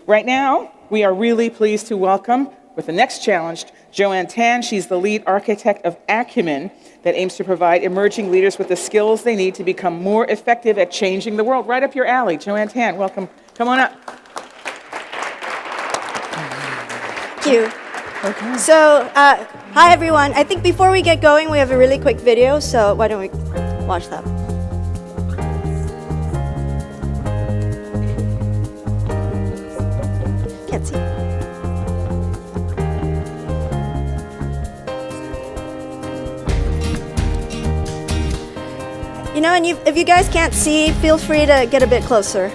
Right now, we are really pleased to welcome, with the next challenge, Joanne Tan. She's the lead architect of Acumen that aims to provide emerging leaders with the skills they need to become more effective at changing the world. Right up your alley. Joanne Tan, welcome. Come on up. Thank you. Okay. So, hi everyone. I think before we get going, we have a really quick video, so why don't we watch that? Can't see. You know, and if you guys can't see, feel free to get a bit closer.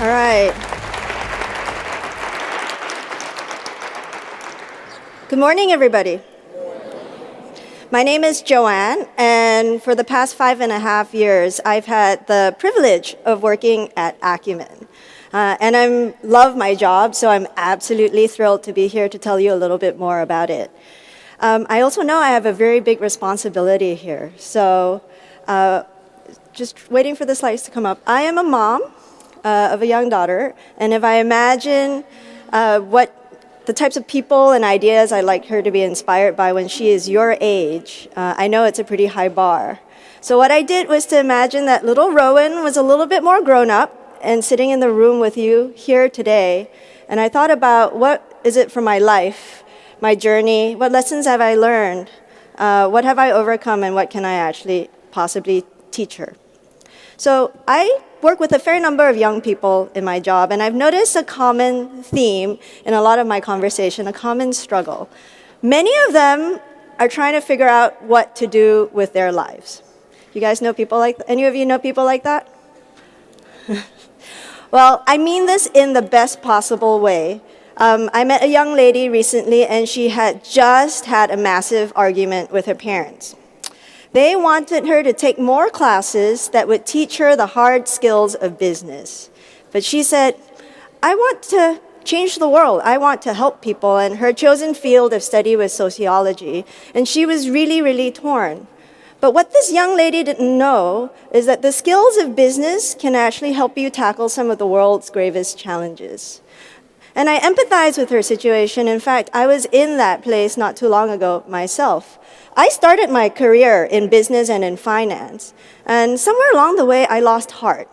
All right. Good morning, everybody. My name is Joanne, and for the past 5.5 years, I've had the privilege of working at Acumen. And I love my job, so I'm absolutely thrilled to be here to tell you a little bit more about it. I also know I have a very big responsibility here, so just waiting for the slides to come up. I am a mom of a young daughter, and if I imagine what the types of people and ideas I'd like her to be inspired by when she is your age, I know it's a pretty high bar. So what I did was to imagine that little Rowan was a little bit more grown up and sitting in the room with you here today, and I thought about what is it from my life, my journey, what lessons have I learned, what have I overcome, and what can I actually possibly teach her. So I work with a fair number of young people in my job, and I've noticed a common theme in a lot of my conversation, a common struggle. Many of them are trying to figure out what to do with their lives. You guys know people like that? Any of you know people like that? Well, I mean this in the best possible way. I met a young lady recently, and she had just had a massive argument with her parents. They wanted her to take more classes that would teach her the hard skills of business. But she said, I want to change the world. I want to help people. And her chosen field of study was sociology. And she was really, really torn. But what this young lady didn't know is that the skills of business can actually help you tackle some of the world's gravest challenges. And I empathize with her situation. In fact, I was in that place not too long ago myself. I started my career in business and in finance, and somewhere along the way, I lost heart.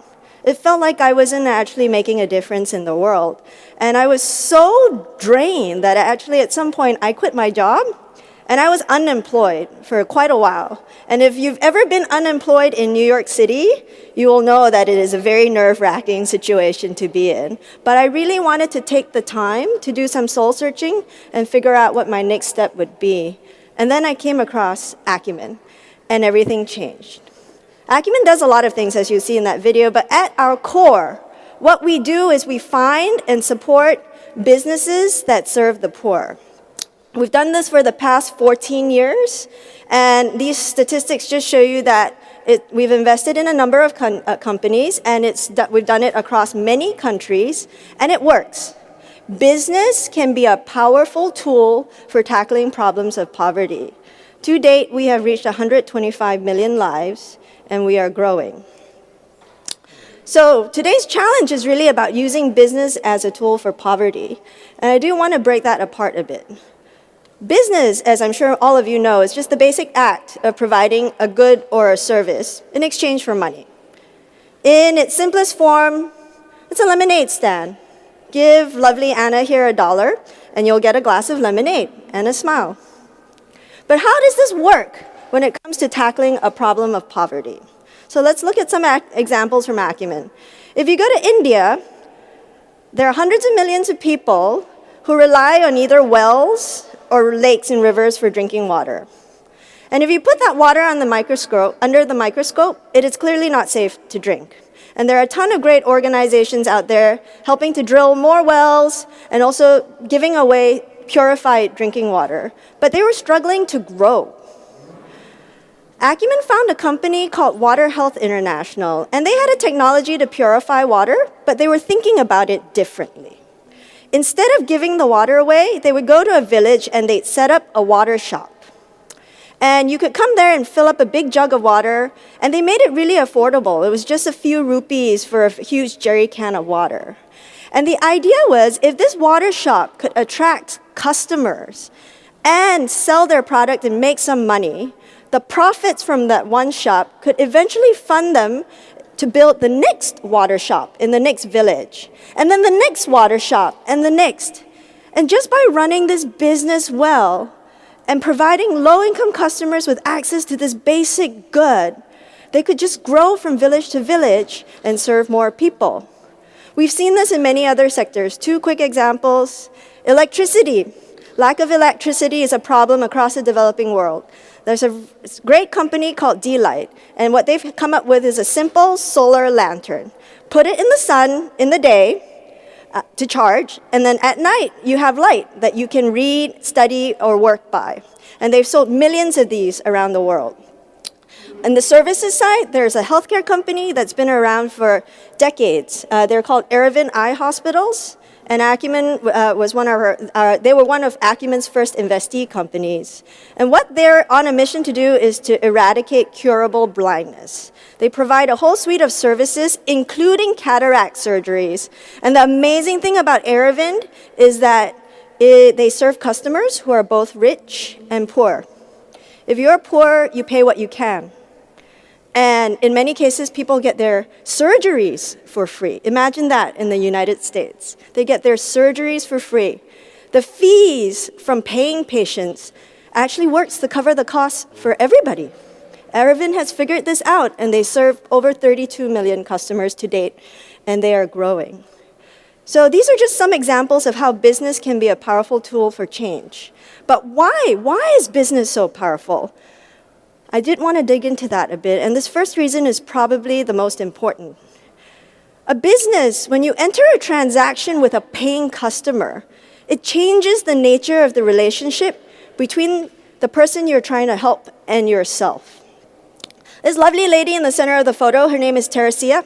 It felt like I wasn't actually making a difference in the world. And I was so drained that actually at some point I quit my job and I was unemployed for quite a while. And if you've ever been unemployed in New York City, you will know that it is a very nerve-wracking situation to be in. But I really wanted to take the time to do some soul searching and figure out what my next step would be. And then I came across Acumen, and everything changed. Acumen does a lot of things, as you see in that video, but at our core, what we do is we find and support businesses that serve the poor. We've done this for the past 14 years, and these statistics just show you that we've invested in a number of companies, and we've done it across many countries, and it works. Business can be a powerful tool for tackling problems of poverty. To date, we have reached 125 million lives, and we are growing. So today's challenge is really about using business as a tool for poverty, and I do want to break that apart a bit. Business, as I'm sure all of you know, is just the basic act of providing a good or a service in exchange for money. In its simplest form, it's a lemonade stand. Give lovely Anna here $1, and you'll get a glass of lemonade and a smile. But how does this work when it comes to tackling a problem of poverty? So let's look at some examples from Acumen. If you go to India, there are hundreds of millions of people who rely on either wells or lakes and rivers for drinking water. And if you put that water on under the microscope, it is clearly not safe to drink. And there are a ton of great organizations out there helping to drill more wells and also giving away purified drinking water. But they were struggling to grow. Acumen found a company called Water Health International, and they had a technology to purify water, but they were thinking about it differently. Instead of giving the water away, they would go to a village and they'd set up a water shop. And you could come there and fill up a big jug of water, and they made it really affordable. It was just a few rupees for a huge jerry can of water. And the idea was, if this water shop could attract customers and sell their product and make some money, the profits from that one shop could eventually fund them to build the next water shop in the next village, and then the next water shop, and the next. And just by running this business well and providing low-income customers with access to this basic good, they could just grow from village to village and serve more people. We've seen this in many other sectors. 2 quick examples. Electricity. Lack of electricity is a problem across the developing world. There's a great company called D-Light, and what they've come up with is a simple solar lantern. Put it in the sun in the day to charge, and then at night you have light that you can read, study, or work by. And they've sold millions of these around the world. On the services side, there's a healthcare company that's been around for decades. They're called Aravind Eye Hospitals. And Acumen was they were one of Acumen's first investee companies. And what they're on a mission to do is to eradicate curable blindness. They provide a whole suite of services, including cataract surgeries. And the amazing thing about Aravind is that they serve customers who are both rich and poor. If you're poor, you pay what you can. And in many cases, people get their surgeries for free. Imagine that in the United States. They get their surgeries for free. The fees from paying patients actually works to cover the costs for everybody. Aravind has figured this out, and they serve over 32 million customers to date, and they are growing. So these are just some examples of how business can be a powerful tool for change. But why? Why is business so powerful? I did want to dig into that a bit, and this first reason is probably the most important. A business, when you enter a transaction with a paying customer, it changes the nature of the relationship between the person you're trying to help and yourself. This lovely lady in the center of the photo, her name is Teresia.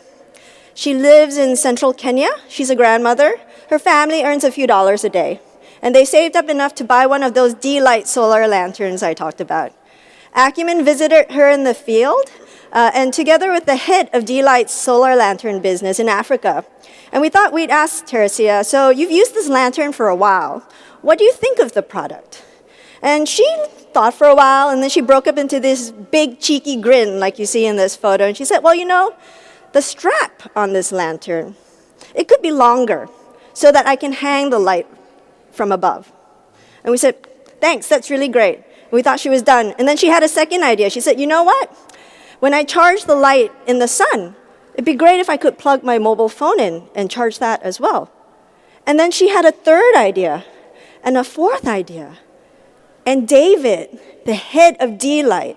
She lives in central Kenya. She's a grandmother. Her family earns a few dollars a day, and they saved up enough to buy one of those D-Light solar lanterns I talked about. Acumen visited her in the field and together with the head of D-Light's solar lantern business in Africa. And we thought we'd ask Teresia, so you've used this lantern for a while. What do you think of the product? And she thought for a while, and then she broke up into this big cheeky grin like you see in this photo. And she said, well, you know, the strap on this lantern, it could be longer so that I can hang the light from above. And we said, thanks, that's really great. And we thought she was done. And then she had a second idea. She said, you know what? When I charge the light in the sun, it'd be great if I could plug my mobile phone in and charge that as well. And then she had a third idea and a fourth idea. And David, the head of D-Light,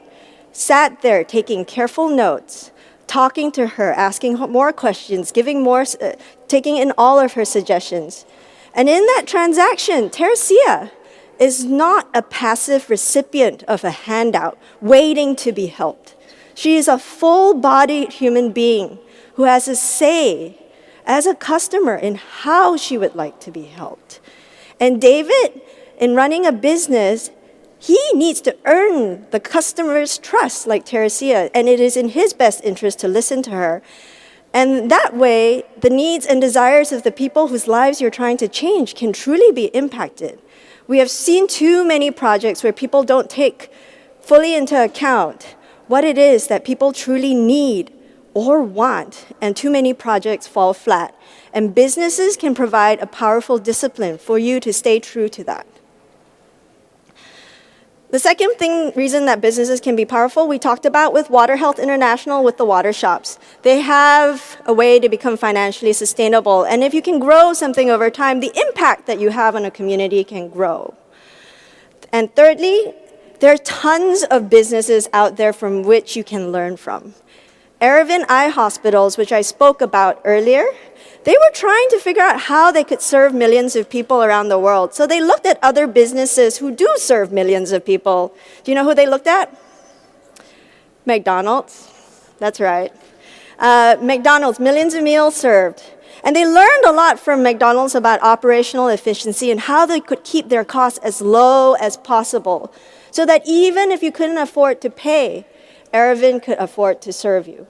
sat there taking careful notes, talking to her, asking more questions, taking in all of her suggestions. And in that transaction, Teresia is not a passive recipient of a handout waiting to be helped. She is a full-bodied human being who has a say as a customer in how she would like to be helped. And David, in running a business, he needs to earn the customer's trust like Teresia, and it is in his best interest to listen to her. And that way, the needs and desires of the people whose lives you're trying to change can truly be impacted. We have seen too many projects where people don't take fully into account what it is that people truly need or want, and too many projects fall flat. And businesses can provide a powerful discipline for you to stay true to that. The second reason that businesses can be powerful, we talked about with Water Health International, with the water shops. They have a way to become financially sustainable. And if you can grow something over time, the impact that you have on a community can grow. And thirdly, there are tons of businesses out there from which you can learn from. Aravind Eye Hospitals, which I spoke about earlier, they were trying to figure out how they could serve millions of people around the world. So they looked at other businesses who do serve millions of people. Do you know who they looked at? McDonald's. That's right. McDonald's, millions of meals served. And they learned a lot from McDonald's about operational efficiency and how they could keep their costs as low as possible, so that even if you couldn't afford to pay, Aravind could afford to serve you.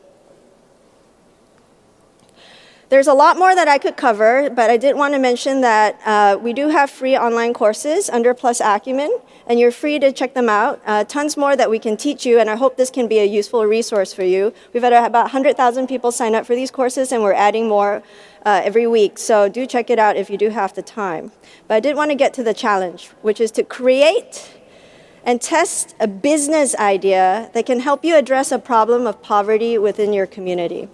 There's a lot more that I could cover, but I did want to mention that we do have free online courses under Plus Acumen, and you're free to check them out. Tons more that we can teach you, and I hope this can be a useful resource for you. We've had about 100,000 people sign up for these courses, and we're adding more every week, so do check it out if you do have the time. But I did want to get to the challenge, which is to create and test a business idea that can help you address a problem of poverty within your community.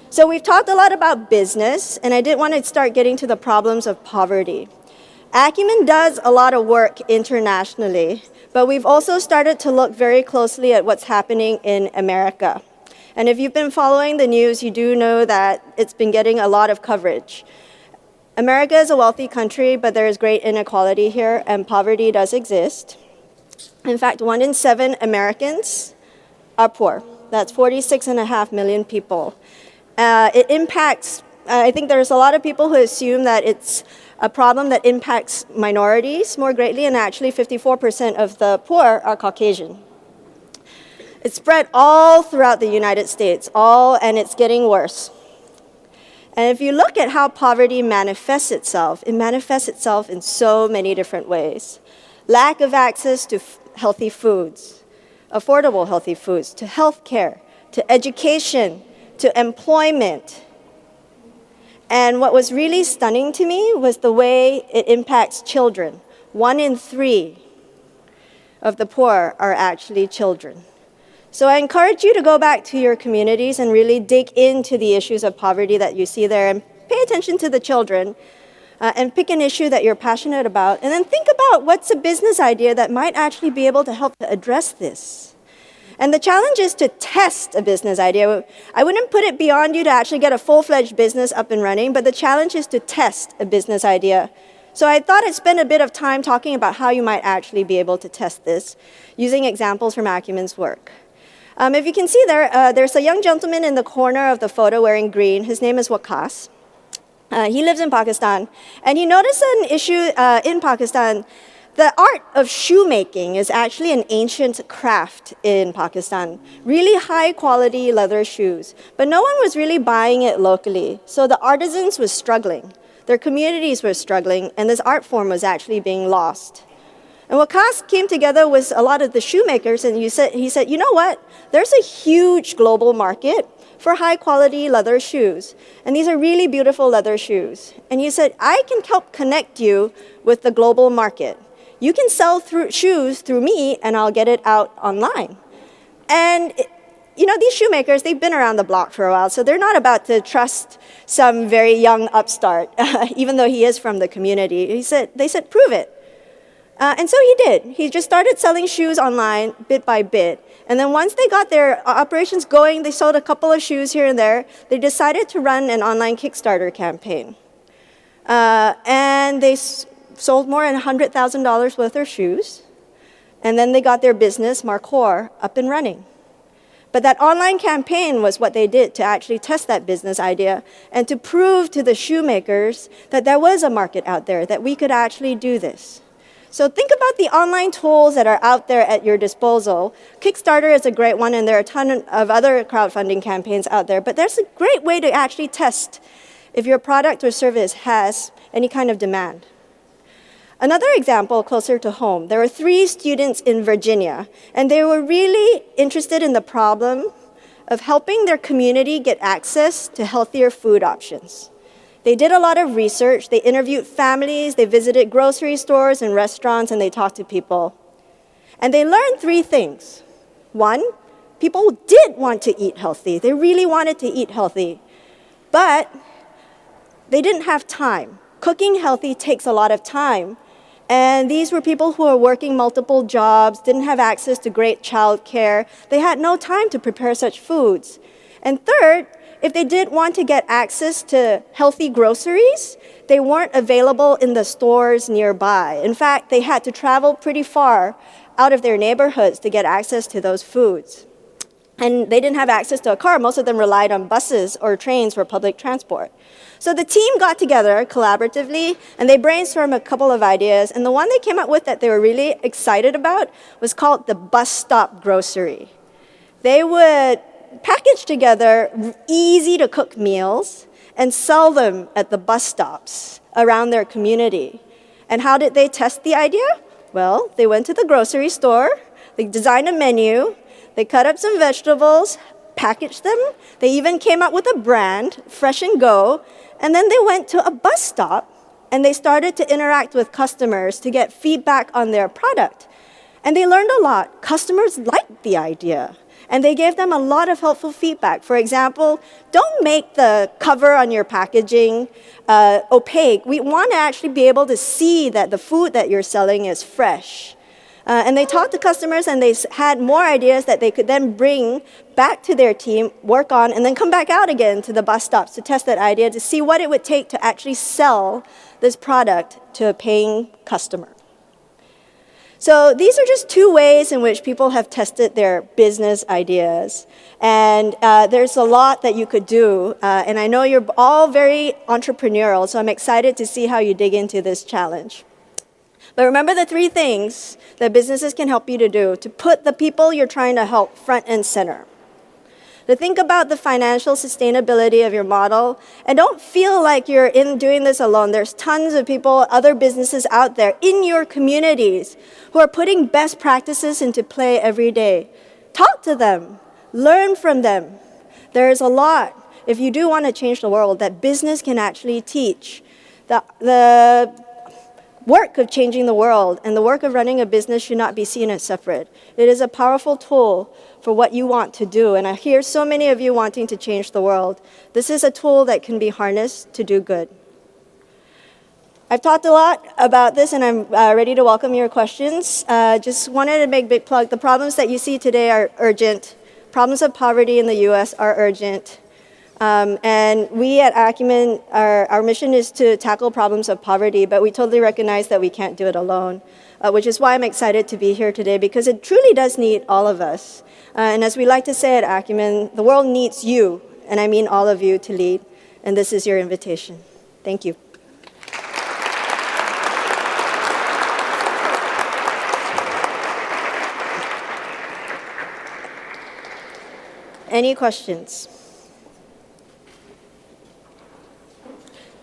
So we've talked a lot about business, and I did want to start getting to the problems of poverty. Acumen does a lot of work internationally, but we've also started to look very closely at what's happening in America. And if you've been following the news, you do know that it's been getting a lot of coverage. America is a wealthy country, but there is great inequality here, and poverty does exist. In fact, 1 in 7 Americans are poor. That's 46.5 million people. It impacts, I think there's a lot of people who assume that it's a problem that impacts minorities more greatly, and actually 54% of the poor are Caucasian. It's spread all throughout the United States, and it's getting worse. And if you look at how poverty manifests itself, it manifests itself in so many different ways. Lack of access to healthy foods, affordable healthy foods, to healthcare, to education, to employment. And what was really stunning to me was the way it impacts children. 1 in 3 of the poor are actually children. So I encourage you to go back to your communities and really dig into the issues of poverty that you see there, and pay attention to the children, and pick an issue that you're passionate about, and then think about what's a business idea that might actually be able to help to address this. And the challenge is to test a business idea. I wouldn't put it beyond you to actually get a full-fledged business up and running, but the challenge is to test a business idea. So I thought I'd spend a bit of time talking about how you might actually be able to test this, using examples from Acumen's work. If you can see there, there's a young gentleman in the corner of the photo wearing green. His name is Waqas. He lives in Pakistan, and he noticed an issue in Pakistan The art of shoemaking is actually an ancient craft in Pakistan. Really high quality leather shoes. But no one was really buying it locally. So the artisans were struggling. Their communities were struggling, and this art form was actually being lost. And Waqas came together with a lot of the shoemakers, and he said, you know what? There's a huge global market for high quality leather shoes. And these are really beautiful leather shoes. And he said, I can help connect you with the global market. You can sell shoes through me, and I'll get it out online. And these shoemakers, they've been around the block for a while, so they're not about to trust some very young upstart, even though he is from the community. They said, prove it. And so he did. He just started selling shoes online bit by bit. And then once they got their operations going, they sold a couple of shoes here and there. They decided to run an online Kickstarter campaign. And they sold more than $100,000 worth of shoes. And then they got their business, Marcor, up and running. But that online campaign was what they did to actually test that business idea and to prove to the shoemakers that there was a market out there, that we could actually do this. So think about the online tools that are out there at your disposal. Kickstarter is a great one, and there are a ton of other crowdfunding campaigns out there. But there's a great way to actually test if your product or service has any kind of demand. Another example closer to home, there were 3 students in Virginia, and they were really interested in the problem of helping their community get access to healthier food options. They did a lot of research, they interviewed families, they visited grocery stores and restaurants, and they talked to people. And they learned 3 things. 1, people did want to eat healthy. They really wanted to eat healthy, but they didn't have time. Cooking healthy takes a lot of time. And these were people who were working multiple jobs, didn't have access to great childcare. They had no time to prepare such foods. And third, if they did want to get access to healthy groceries, they weren't available in the stores nearby. In fact, they had to travel pretty far out of their neighborhoods to get access to those foods. And they didn't have access to a car. Most of them relied on buses or trains for public transport. So the team got together collaboratively, and they brainstormed a couple of ideas. And the one they came up with that they were really excited about was called the bus stop grocery. They would package together easy-to-cook meals and sell them at the bus stops around their community. And how did they test the idea? Well, they went to the grocery store, they designed a menu, they cut up some vegetables, packaged them, they even came up with a brand, Fresh and Go, and then they went to a bus stop and they started to interact with customers to get feedback on their product. And they learned a lot. Customers liked the idea. And they gave them a lot of helpful feedback. For example, don't make the cover on your packaging opaque. We want to actually be able to see that the food that you're selling is fresh. And they talked to customers, and they had more ideas that they could then bring back to their team, work on, and then come back out again to the bus stops to test that idea to see what it would take to actually sell this product to a paying customer. So these are just 2 ways in which people have tested their business ideas. And there's a lot that you could do. And I know you're all very entrepreneurial, so I'm excited to see how you dig into this challenge. But remember the 3 things that businesses can help you to do to put the people you're trying to help front and center. To think about the financial sustainability of your model, and don't feel like you're doing this alone. There's tons of people, other businesses out there in your communities who are putting best practices into play every day. Talk to them, learn from them. There's a lot, if you do want to change the world, that business can actually teach. The work of changing the world and the work of running a business should not be seen as separate. It is a powerful tool for what you want to do. And I hear so many of you wanting to change the world. This is a tool that can be harnessed to do good. I've talked a lot about this, and I'm ready to welcome your questions. Just wanted to make a big plug. The problems that you see today are urgent. Problems of poverty in the US are urgent. And we at Acumen, our mission is to tackle problems of poverty, but we totally recognize that we can't do it alone, which is why I'm excited to be here today, because it truly does need all of us. And as we like to say at Acumen, the world needs you, and I mean all of you, to lead, and this is your invitation. Thank you. Any questions?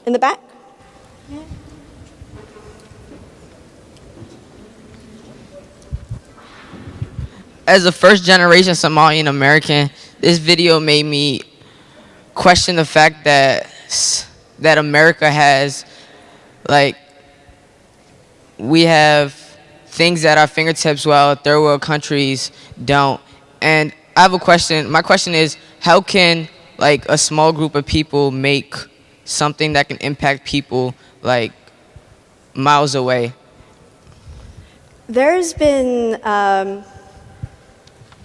In the back? As a first generation Somalian American, this video made me question the fact that America has, like, we have things at our fingertips while third world countries don't. And I have a question. My question is, how can like a small group of people make something that can impact people like miles away? There's been a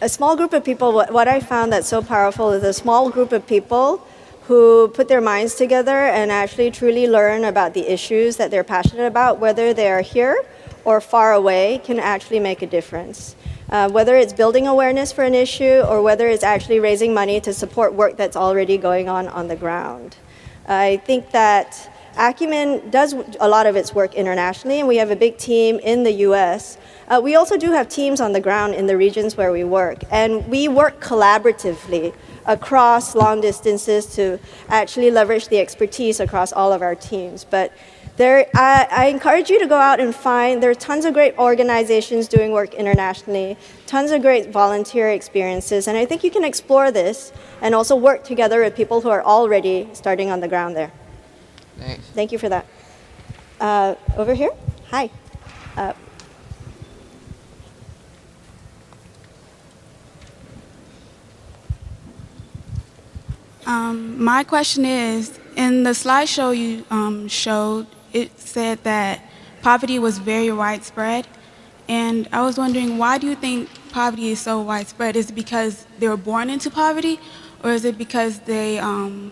small group of people. What I found that's so powerful is a small group of people who put their minds together and actually truly learn about the issues that they're passionate about, whether they're here or far away, can actually make a difference. Whether it's building awareness for an issue or whether it's actually raising money to support work that's already going on the ground. I think that Acumen does a lot of its work internationally, and we have a big team in the US. We also do have teams on the ground in the regions where we work, and we work collaboratively across long distances to actually leverage the expertise across all of our teams. But I encourage you to go out and there are tons of great organizations doing work internationally, tons of great volunteer experiences, and I think you can explore this and also work together with people who are already starting on the ground there. Thanks. Thank you for that. Over here? Hi. My question is, in the slideshow you showed, it said that poverty was very widespread, and I was wondering, why do you think poverty is so widespread? Is it because they were born into poverty, or is it because the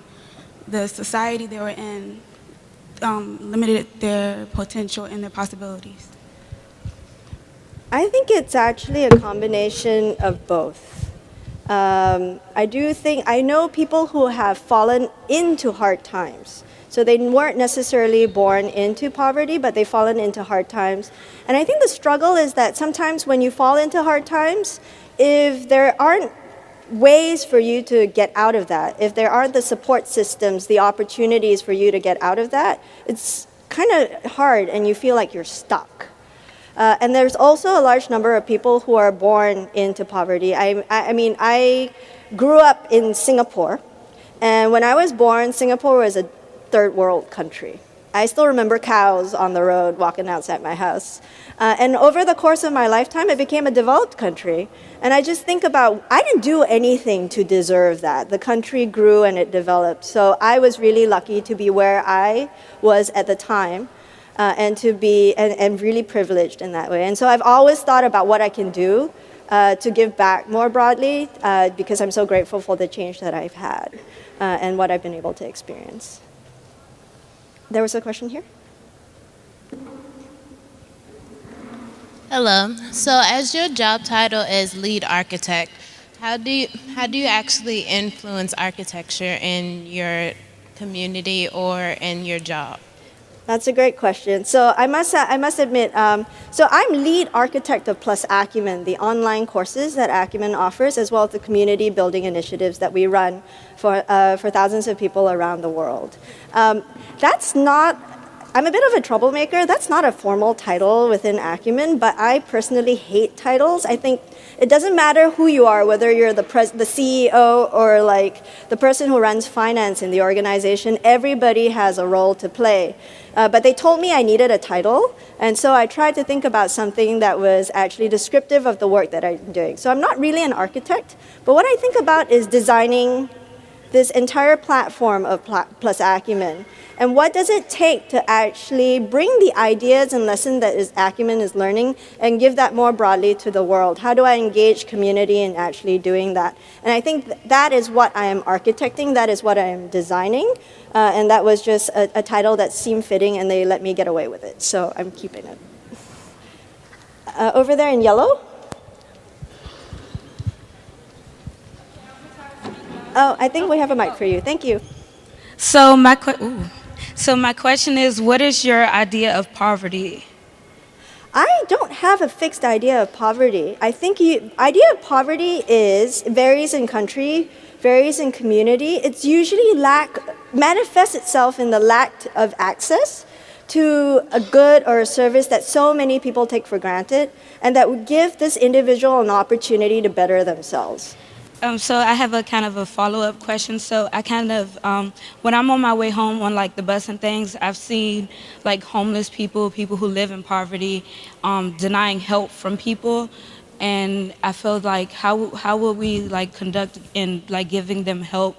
society they were in limited their potential and their possibilities? I think it's actually a combination of both. I know people who have fallen into hard times. So they weren't necessarily born into poverty, but they've fallen into hard times. And I think the struggle is that sometimes when you fall into hard times, if there aren't ways for you to get out of that, if there aren't the support systems, the opportunities for you to get out of that, it's kind of hard and you feel like you're stuck. And there's also a large number of people who are born into poverty. I mean, I grew up in Singapore, and when I was born, Singapore was a third world country. I still remember cows on the road walking outside my house. And over the course of my lifetime, it became a developed country. And I just think about, I didn't do anything to deserve that. The country grew and it developed. So I was really lucky to be where I was at the time. And to be and really privileged in that way. And so I've always thought about what I can do to give back more broadly because I'm so grateful for the change that I've had and what I've been able to experience. There was a question here. Hello. So as your job title is lead architect, how do you actually influence architecture in your community or in your job? That's a great question. So I must admit, so I'm lead architect of Plus Acumen, the online courses that Acumen offers, as well as the community building initiatives that we run for thousands of people around the world. I'm a bit of a troublemaker. That's not a formal title within Acumen, but I personally hate titles. I think it doesn't matter who you are, whether you're the CEO or like the person who runs finance in the organization, everybody has a role to play. But they told me I needed a title, and so I tried to think about something that was actually descriptive of the work that I'm doing. So I'm not really an architect, but what I think about is designing this entire platform of Plus Acumen. And what does it take to actually bring the ideas and lessons that Acumen is learning and give that more broadly to the world? How do I engage community in actually doing that? And I think that is what I am architecting, that is what I am designing, and that was just a title that seemed fitting and they let me get away with it, so I'm keeping it. Over there in yellow? Oh, I think we have a mic for you. Thank you. So my question is, what is your idea of poverty? I don't have a fixed idea of poverty. I think idea of poverty varies in country varies in community, it's usually manifests itself in the lack of access to a good or a service that so many people take for granted, and that would give this individual an opportunity to better themselves. So I have a kind of a follow-up question. So I kind of, when I'm on my way home on like the bus and things, I've seen like homeless people, people who live in poverty, denying help from people. And I feel like how will we like conduct in like giving them help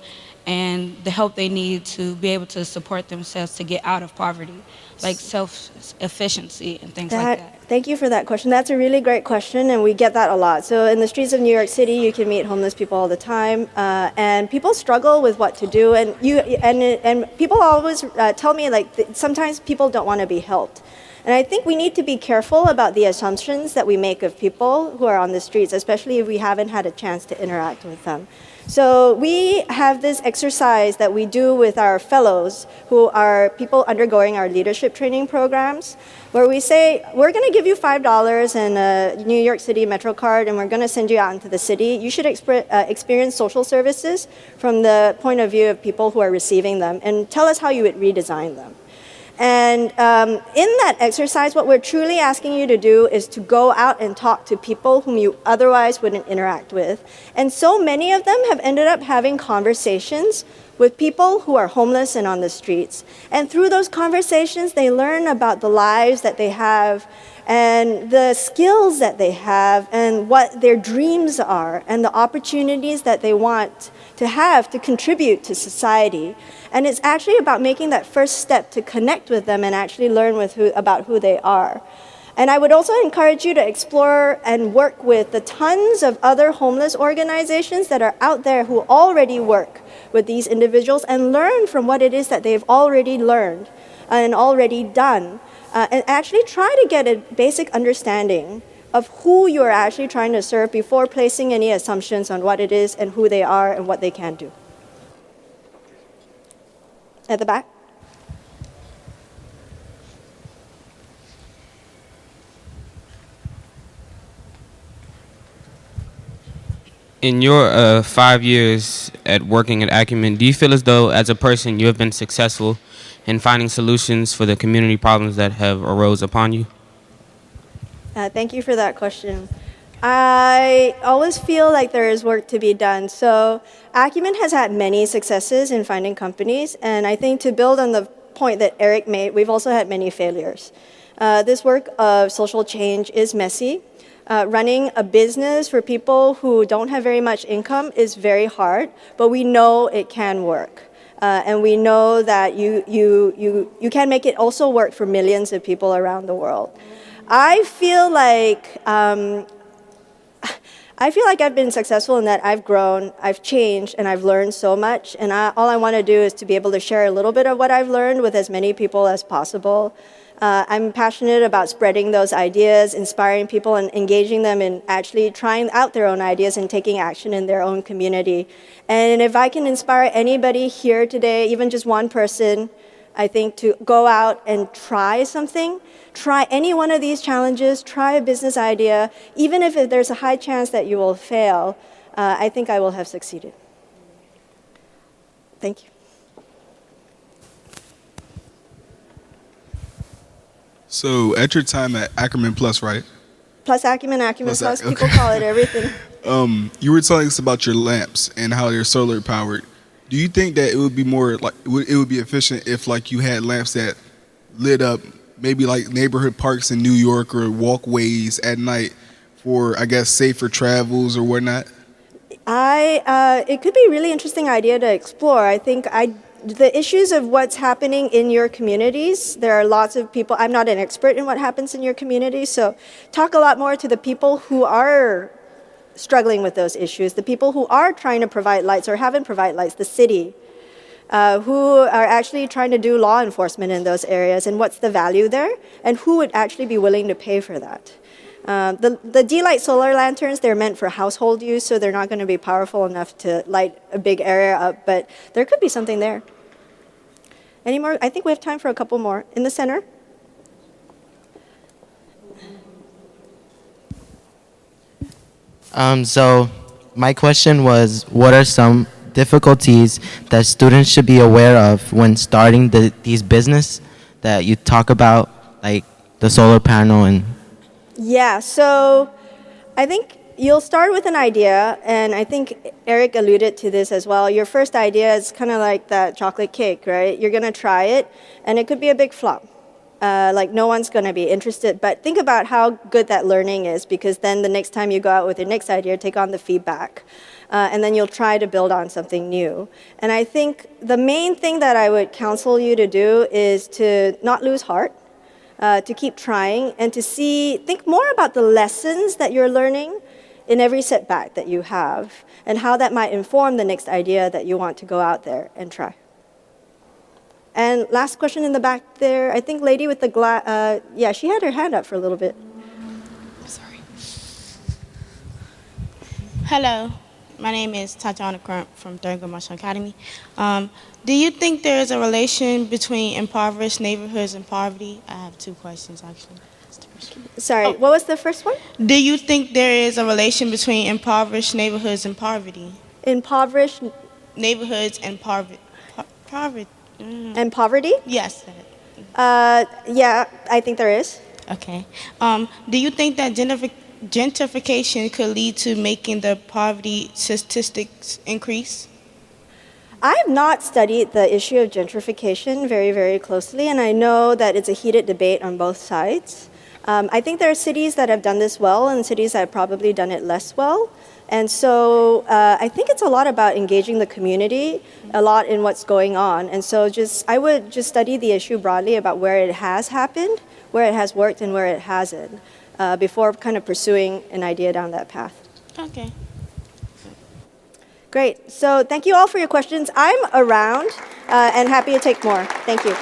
and the help they need to be able to support themselves to get out of poverty, like self-efficiency and things like that. Thank you for that question. That's a really great question, and we get that a lot. So in the streets of New York City, you can meet homeless people all the time, and people struggle with what to do. And people always tell me like sometimes people don't want to be helped. And I think we need to be careful about the assumptions that we make of people who are on the streets, especially if we haven't had a chance to interact with them. So we have this exercise that we do with our fellows who are people undergoing our leadership training programs, where we say, we're going to give you $5 and a New York City Metro card, and we're going to send you out into the city. You should experience social services from the point of view of people who are receiving them, and tell us how you would redesign them. And in that exercise, what we're truly asking you to do is to go out and talk to people whom you otherwise wouldn't interact with. And so many of them have ended up having conversations with people who are homeless and on the streets. And through those conversations, they learn about the lives that they have and the skills that they have and what their dreams are and the opportunities that they want to have to contribute to society. And it's actually about making that first step to connect with them and actually learn about who they are. And I would also encourage you to explore and work with the tons of other homeless organizations that are out there who already work with these individuals and learn from what it is that they've already learned and already done. And actually try to get a basic understanding of who you're actually trying to serve before placing any assumptions on what it is and who they are and what they can do. At the back. In your 5 years at working at Acumen, do you feel as though, as a person, you have been successful in finding solutions for the community problems that have arose upon you? Thank you for that question. I always feel like there is work to be done. So Acumen has had many successes in finding companies, and I think to build on the point that Eric made, we've also had many failures. This work of social change is messy. Running a business for people who don't have very much income is very hard, but we know it can work. And we know that you can make it also work for millions of people around the world. I feel like I've been successful in that I've grown, I've changed, and I've learned so much. And all I want to do is to be able to share a little bit of what I've learned with as many people as possible. I'm passionate about spreading those ideas, inspiring people, and engaging them in actually trying out their own ideas and taking action in their own community. And if I can inspire anybody here today, even just one person, I think to go out and try something, try any one of these challenges, try a business idea, even if there's a high chance that you will fail, I think I will have succeeded. Thank you. So at your time at Acumen Plus, right? Plus Acumen, Acumen Plus, Okay. people call it everything. You were telling us about your lamps and how they're solar powered. Do you think that it would be more like it would be efficient if like you had lamps that lit up maybe like neighborhood parks in New York or walkways at night for, I guess, safer travels or whatnot? It could be a really interesting idea to explore. I think the issues of what's happening in your communities, there are lots of people, I'm not an expert in what happens in your community, so talk a lot more to the people who are struggling with those issues, the people who are trying to provide lights or haven't provided lights, the city, who are actually trying to do law enforcement in those areas, and what's the value there, and who would actually be willing to pay for that. The D-Light solar lanterns, they're meant for household use, so they're not going to be powerful enough to light a big area up, but there could be something there. Any more? I think we have time for a couple more. In the center. So my question was, what are some difficulties that students should be aware of when starting these business that you talk about, like the solar panel and Yeah, so I think you'll start with an idea, and I think Eric alluded to this as well. Your first idea is kind of like that chocolate cake, right? You're going to try it, and it could be a big flop. Like no one's going to be interested, but think about how good that learning is, because then the next time you go out with your next idea, take on the feedback, and then you'll try to build on something new. And I think the main thing that I would counsel you to do is to not lose heart, to keep trying, and to think more about the lessons that you're learning in every setback that you have, and how that might inform the next idea that you want to go out there and try. And last question in the back there, I think lady with the glass, yeah, she had her hand up for a little bit. Sorry. Hello, my name is Tatiana Crump from Thurgood Marshall Academy. Do you think there is a relation between impoverished neighborhoods and poverty? I have two questions, actually. Sorry, what was the first one? Do you think there is a relation between impoverished neighborhoods and poverty? Impoverished Neighborhoods and poverty. and poverty? Yes. Yeah, I think there is. Okay. Do you think that gentrification could lead to making the poverty statistics increase? I have not studied the issue of gentrification very, very closely, and I know that it's a heated debate on both sides. I think there are cities that have done this well and cities that have probably done it less well. And so I think it's a lot about engaging the community, a lot in what's going on. And so I would just study the issue broadly about where it has happened, where it has worked, and where it hasn't, before kind of pursuing an idea down that path. Okay. Great. So thank you all for your questions. I'm around and happy to take more. Thank you.